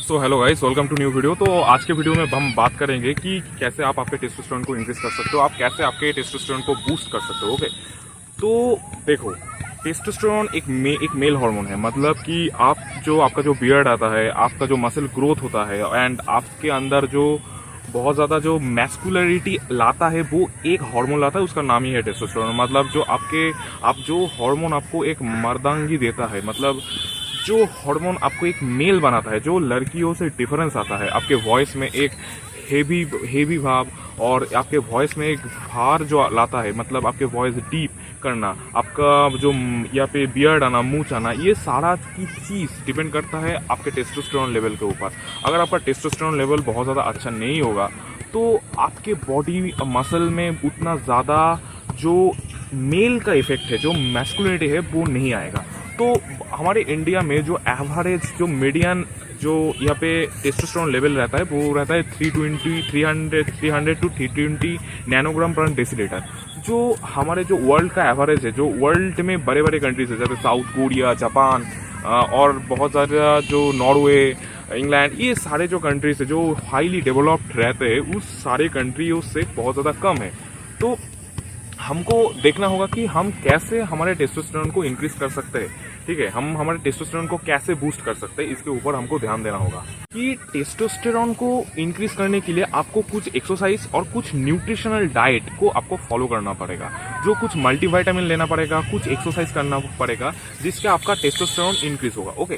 So hello guys, welcome to new video. तो आज के वीडियो में हम बात करेंगे कि कैसे आप आपके टेस्टोस्टेरोन को इंक्रीज कर सकते हो, आप कैसे आपके टेस्टोस्टेरोन को बूस्ट कर सकते हो। ओके, तो देखो, टेस्टोस्टेरोन एक मेल हार्मोन है। मतलब कि आपका जो बियर्ड आता है, आपका जो मसल ग्रोथ होता है एंड आपके अंदर जो बहुत ज़्यादा जो मैस्कुलरिटी लाता है, वो एक हार्मोन लाता है, उसका नाम ही है टेस्टोस्टेरोन। मतलब जो हार्मोन आपको एक मर्दांगी देता है, मतलब जो हार्मोन आपको एक मेल बनाता है, जो लड़कियों से डिफरेंस आता है, आपके वॉइस में एक हेवी भाव और आपके वॉइस में एक भार जो लाता है, मतलब आपके वॉइस डीप करना, आपका जो यहाँ पे बियर्ड आना, मूंछ आना, ये सारा की चीज़ डिपेंड करता है आपके टेस्टोस्टेरोन लेवल के ऊपर। अगर आपका टेस्टोस्टेरोन लेवल बहुत ज़्यादा अच्छा नहीं होगा तो आपके बॉडी मसल में उतना ज़्यादा जो मेल का इफेक्ट है, जो मैस्कुलिनिटी है, वो नहीं आएगा। तो हमारे इंडिया में जो एवरेज जो मीडियन जो यहाँ पे टेस्टोस्टेरोन लेवल रहता है, वो रहता है 300 टू 320 नैनोग्राम पर डेसीलीटर। जो हमारे जो वर्ल्ड का एवरेज है, जो वर्ल्ड में बड़े बड़े कंट्रीज है जैसे साउथ कोरिया, जापान और बहुत ज़्यादा जो नॉर्वे, इंग्लैंड, ये सारे जो कंट्रीज है जो हाईली डेवलप्ड रहते हैं, उस सारे कंट्रियों से बहुत ज़्यादा कम है। तो हमको देखना होगा कि हम कैसे हमारे टेस्टोस्टेरोन को इंक्रीज कर सकते हैं। ठीक है, हम हमारे टेस्टोस्टेरोन को कैसे बूस्ट कर सकते हैं, इसके ऊपर हमको ध्यान देना होगा कि टेस्टोस्टेरोन को इंक्रीज करने के लिए आपको कुछ एक्सरसाइज और कुछ न्यूट्रिशनल डाइट को आपको फॉलो करना पड़ेगा। जो कुछ मल्टीविटामिन लेना पड़ेगा, कुछ एक्सरसाइज करना पड़ेगा, जिससे आपका टेस्टोस्टेरोन इंक्रीज होगा। ओके,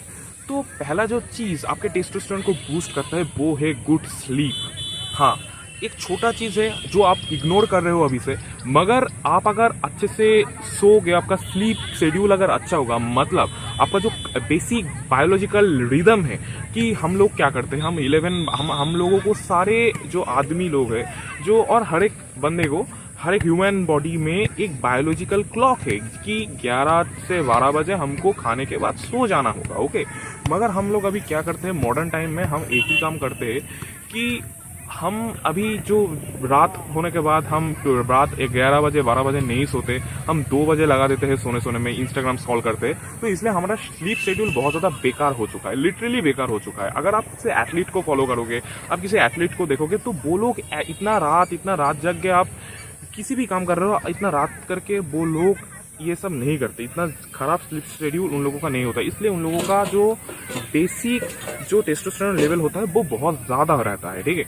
तो पहला जो चीज़ आपके टेस्टोस्टेरोन को बूस्ट करता है वो है गुड स्लीप। हाँ, एक छोटा चीज़ है जो आप इग्नोर कर रहे हो अभी से, मगर आप अगर अच्छे से सोओगे, आपका स्लीप शेड्यूल अगर अच्छा होगा, मतलब आपका जो बेसिक बायोलॉजिकल रिदम है कि हम लोग क्या करते हैं, हम लोगों को सारे जो आदमी लोग हैं जो, और हर एक बंदे को, हर एक ह्यूमन बॉडी में एक बायोलॉजिकल क्लॉक है कि 11 से 12 बजे हमको खाने के बाद सो जाना होगा। ओके, मगर हम लोग अभी क्या करते हैं, मॉडर्न टाइम में हम एक ही काम करते हैं कि हम अभी जो रात होने के बाद हम रात 11 बजे 12 बजे नहीं सोते, हम 2 बजे लगा देते हैं सोने में, इंस्टाग्राम स्क्रॉल करते हैं। तो इसलिए हमारा स्लीप शेड्यूल बहुत ज़्यादा बेकार हो चुका है, लिटरली बेकार हो चुका है। अगर आप किसी एथलीट को फॉलो करोगे, आप किसी एथलीट को देखोगे, तो वो लोग इतना रात जग के, आप किसी भी काम कर रहे हो इतना रात करके, वो लोग ये सब नहीं करते। इतना खराब स्लीप शेड्यूल उन लोगों का नहीं होता, इसलिए उन लोगों का जो बेसिक जो टेस्टोस्टेरोन लेवल होता है वो बहुत ज़्यादा रहता है। ठीक है,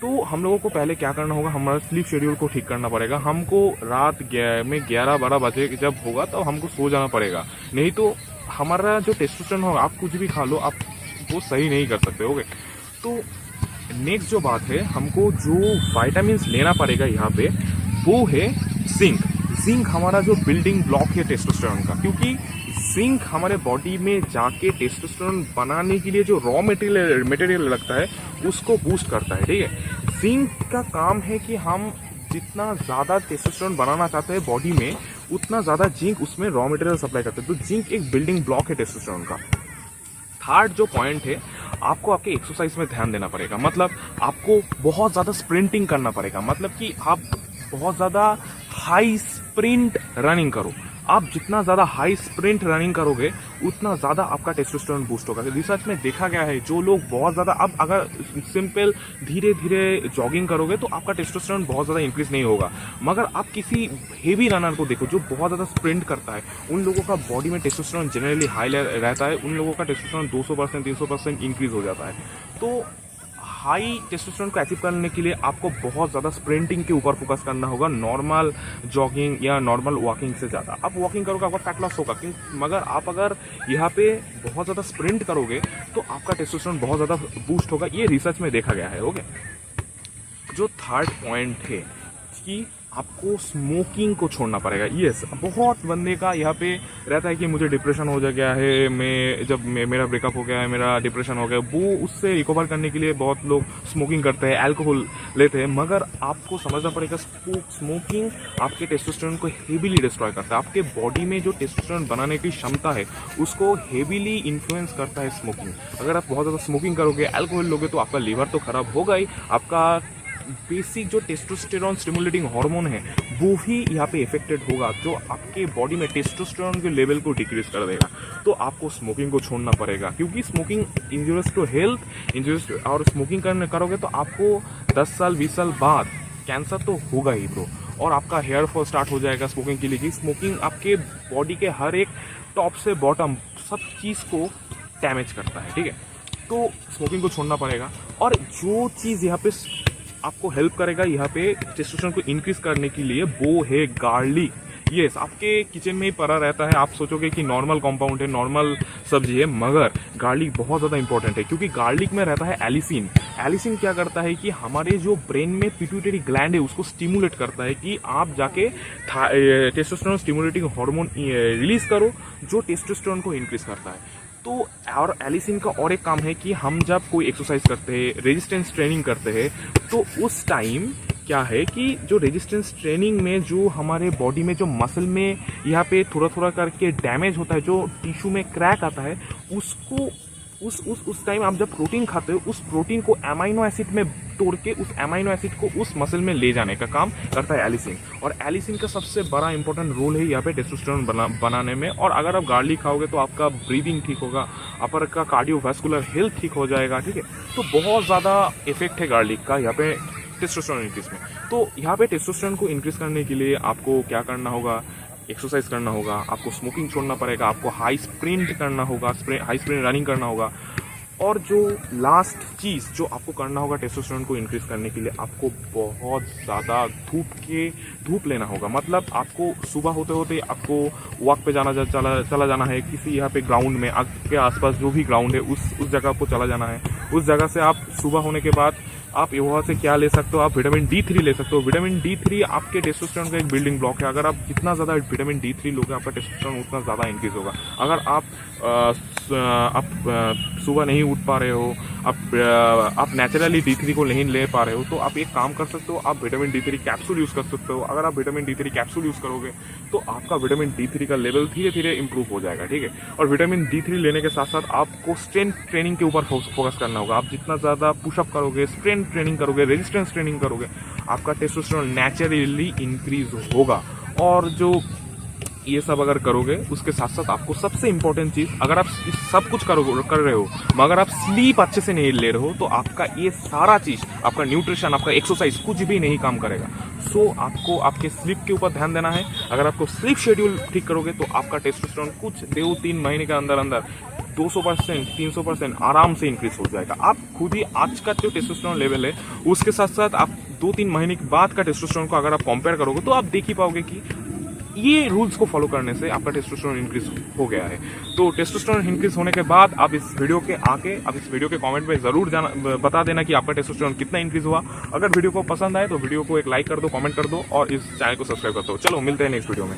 तो हम लोगों को पहले क्या करना होगा, हमारा स्लीप शेड्यूल को ठीक करना पड़ेगा। हमको रात में 11-12 बजे जब होगा तो हमको सो जाना पड़ेगा, नहीं तो हमारा जो टेस्टोस्टेरोन होगा, आप कुछ भी खा लो, आप वो सही नहीं कर सकते। ओके, तो नेक्स्ट जो बात है, हमको जो वाइटामिन लेना पड़ेगा यहाँ पे, वो है जिंक। जिंक हमारा जो बिल्डिंग ब्लॉक है टेस्टोस्टेरोन का, क्योंकि जिंक हमारे बॉडी में जाके टेस्टोस्टेरोन बनाने के लिए जो रॉ मटेरियल लगता है, उसको बूस्ट करता है। ठीक है, जिंक का काम है कि हम जितना ज़्यादा टेस्टोस्टेरोन बनाना चाहते हैं बॉडी में, उतना ज़्यादा जिंक उसमें रॉ मटेरियल सप्लाई करते हैं। तो जिंक एक बिल्डिंग ब्लॉक है टेस्टोस्टेरोन का। थर्ड जो पॉइंट है, आपको आपके एक्सरसाइज में ध्यान देना पड़ेगा। मतलब आपको बहुत ज़्यादा स्प्रिंटिंग करना पड़ेगा, मतलब कि आप बहुत ज़्यादा हाई स्प्रिंट रनिंग करो। आप जितना ज़्यादा हाई स्प्रिंट रनिंग करोगे, उतना ज़्यादा आपका टेस्टोस्टेरोन बूस्ट होगा। रिसर्च में देखा गया है, जो लोग बहुत ज़्यादा, अब अगर सिंपल धीरे धीरे जॉगिंग करोगे तो आपका टेस्टोस्टेरोन बहुत ज़्यादा इंक्रीज नहीं होगा। मगर आप किसी हेवी रनर को देखो जो बहुत ज़्यादा स्प्रिंट करता है, उन लोगों का बॉडी में टेस्टोस्टेरोन जनरली हाई रहता है, उन लोगों का टेस्टोस्टेरोन 200% 300% इंक्रीज हो जाता है। तो हाई टेस्टोस्टेरोन को अचीव करने के लिए आपको बहुत ज़्यादा स्प्रिंटिंग के ऊपर फोकस करना होगा, नॉर्मल जॉगिंग या नॉर्मल वॉकिंग से ज़्यादा। आप वॉकिंग करोगे, आपका फैट लॉस होगा, मगर आप अगर यहाँ पे बहुत ज़्यादा स्प्रिंट करोगे तो आपका टेस्टोस्टेरोन बहुत ज़्यादा बूस्ट होगा। ये रिसर्च में देखा गया है। ओके, जो थर्ड पॉइंट है कि आपको स्मोकिंग को छोड़ना पड़ेगा। यस, बहुत बंदे का यहाँ पे रहता है कि मुझे डिप्रेशन हो गया है, मेरा ब्रेकअप हो गया है, मेरा डिप्रेशन हो गया, वो उससे रिकवर करने के लिए बहुत लोग स्मोकिंग करते हैं, अल्कोहल लेते हैं। मगर आपको समझना पड़ेगा, स्मोकिंग आपके टेस्टोस्टेरोन को हेवीली डिस्ट्रॉय करता है। आपके बॉडी में जो टेस्टोस्टेरोन बनाने की क्षमता है, उसको हेवीली इन्फ्लुएंस करता है स्मोकिंग। अगर आप बहुत ज़्यादा स्मोकिंग करोगे, अल्कोहल लोगे, तो आपका लीवर तो खराब होगा ही, आपका बेसिक जो टेस्टोस्टेरोन स्टिमुलेटिंग हार्मोन है वो भी यहाँ पे इफेक्टेड होगा, जो आपके बॉडी में टेस्टोस्टेरोन के लेवल को डिक्रीज कर देगा। तो आपको स्मोकिंग को छोड़ना पड़ेगा, क्योंकि smoking injurious to health, injurious, और स्मोकिंग करोगे तो आपको 10 साल 20 साल बाद कैंसर तो होगा ही ब्रो, और आपका हेयर फॉल स्टार्ट हो जाएगा स्मोकिंग के लिए। स्मोकिंग आपके बॉडी के हर एक टॉप से बॉटम सब चीज़ को डैमेज करता है, ठीक है। तो स्मोकिंग को छोड़ना पड़ेगा। और जो चीज़ यहाँ पे आपको हेल्प करेगा यहाँ पे टेस्टोस्टेरोन को इंक्रीज करने के लिए, वो है गार्लिक। यस, आपके किचन में ही पड़ा रहता है, आप सोचोगे कि नॉर्मल कंपाउंड है, नॉर्मल सब्जी है, मगर गार्लिक बहुत ज़्यादा इंपॉर्टेंट है, क्योंकि गार्लिक में रहता है एलिसिन। एलिसिन क्या करता है कि हमारे जो ब्रेन में पिट्यूटरी ग्लैंड है उसको स्टिमुलेट करता है कि आप जाके टेस्टोस्टेरोन स्टिमुलेटिंग हार्मोन रिलीज करो, जो टेस्टोस्टेरोन को इंक्रीज करता है। तो और एलिसिन का और एक काम है कि हम जब कोई एक्सरसाइज करते हैं, रेजिस्टेंस ट्रेनिंग करते हैं, तो उस टाइम क्या है कि जो रेजिस्टेंस ट्रेनिंग में जो हमारे बॉडी में जो मसल में यहाँ पे थोड़ा थोड़ा करके डैमेज होता है, जो टिश्यू में क्रैक आता है, उसको उस टाइम आप जब प्रोटीन खाते हो, उस प्रोटीन को अमाइनो एसिड में तोड़ के उस अमाइनो एसिड को उस मसल में ले जाने का काम करता है एलिसिन। और एलिसिन का सबसे बड़ा इंपॉर्टेंट रोल है यहाँ पे टेस्टोस्टेरोन बनाने में। और अगर आप गार्लिक खाओगे तो आपका ब्रीदिंग ठीक होगा, आपका कार्डियोवैस्कुलर हेल्थ ठीक हो जाएगा, ठीक है। तो बहुत ज़्यादा इफेक्ट है गार्लिक का यहाँ पे टेस्टोस्टेरोन इंक्रीज में। तो यहाँ पे टेस्टोस्टेरोन को इंक्रीज करने के लिए आपको क्या करना होगा, एक्सरसाइज करना होगा, आपको स्मोकिंग छोड़ना पड़ेगा, आपको हाई स्प्रिंट करना होगा, हाई स्प्रिंट रनिंग करना होगा। और जो लास्ट चीज़ जो आपको करना होगा टेस्टोस्टेरोन को इंक्रीज करने के लिए, आपको बहुत ज़्यादा धूप लेना होगा। मतलब आपको सुबह होते होते आपको वॉक पे चला जाना है, किसी यहाँ पे ग्राउंड में, आपके आसपास जो भी ग्राउंड है उस जगह को चला जाना है। उस जगह से आप सुबह होने के बाद आप वहाँ से क्या ले सकते हो, आप विटामिन D3 ले सकते हो। विटामिन D3 आपके टेस्टोस्टेरोन का एक बिल्डिंग ब्लॉक है। अगर आप जितना ज़्यादा विटामिन D3 लोगे, आपका टेस्टोस्टेरोन उतना ज़्यादा इंक्रीज होगा। अगर आप सुबह नहीं उठ पा रहे हो, आप नेचुरली D3 को नहीं ले पा रहे हो, तो आप एक काम कर सकते हो, आप विटामिन D3 कैप्सूल यूज़ कर सकते हो। अगर आप विटामिन D3 कैप्सूल यूज़ करोगे तो आपका विटामिन D3 का लेवल धीरे धीरे इंप्रूव हो जाएगा, ठीक है। और विटामिन D3 लेने के साथ साथ आपको स्ट्रेंथ ट्रेनिंग के ऊपर फोकस करना होगा। आप जितना ज़्यादा पुशअप करोगे, स्ट्रेंथ ट्रेनिंग करोगे, रेजिस्टेंस ट्रेनिंग करोगे, आपका टेस्टोस्टेरोन नेचुरली इंक्रीज होगा। और जो ये सब अगर करोगे, उसके साथ साथ आपको सबसे इंपॉर्टेंट चीज़, अगर आप सब कुछ कर रहे हो मगर आप स्लीप अच्छे से नहीं ले रहे हो, तो आपका ये सारा चीज़, आपका न्यूट्रिशन, आपका एक्सरसाइज कुछ भी नहीं काम करेगा। सो आपको आपके स्लीप के ऊपर ध्यान देना है। अगर आपको स्लीप शेड्यूल ठीक करोगे तो आपका टेस्टोस्टेरोन कुछ 2-3 महीने के अंदर 200% 300% आराम से इंक्रीज हो जाएगा। आप खुद ही आज का जो टेस्टोस्टेरोन लेवल है उसके साथ साथ आप 2-3 महीने के बाद का टेस्टोस्टेरोन को अगर आप कंपेयर करोगे तो आप देख ही पाओगे कि ये रूल्स को फॉलो करने से आपका टेस्टोस्टेरोन इंक्रीज हो गया है। तो टेस्टोस्टेरोन इंक्रीज होने के बाद आप इस वीडियो के कमेंट में ज़रूर बता देना कि आपका टेस्टोस्टेरोन कितना इंक्रीज हुआ। अगर वीडियो को पसंद आए तो वीडियो को एक लाइक कर दो, कमेंट कर दो और इस चैनल को सब्सक्राइब कर दो। चलो मिलते हैं नेक्स्ट वीडियो में।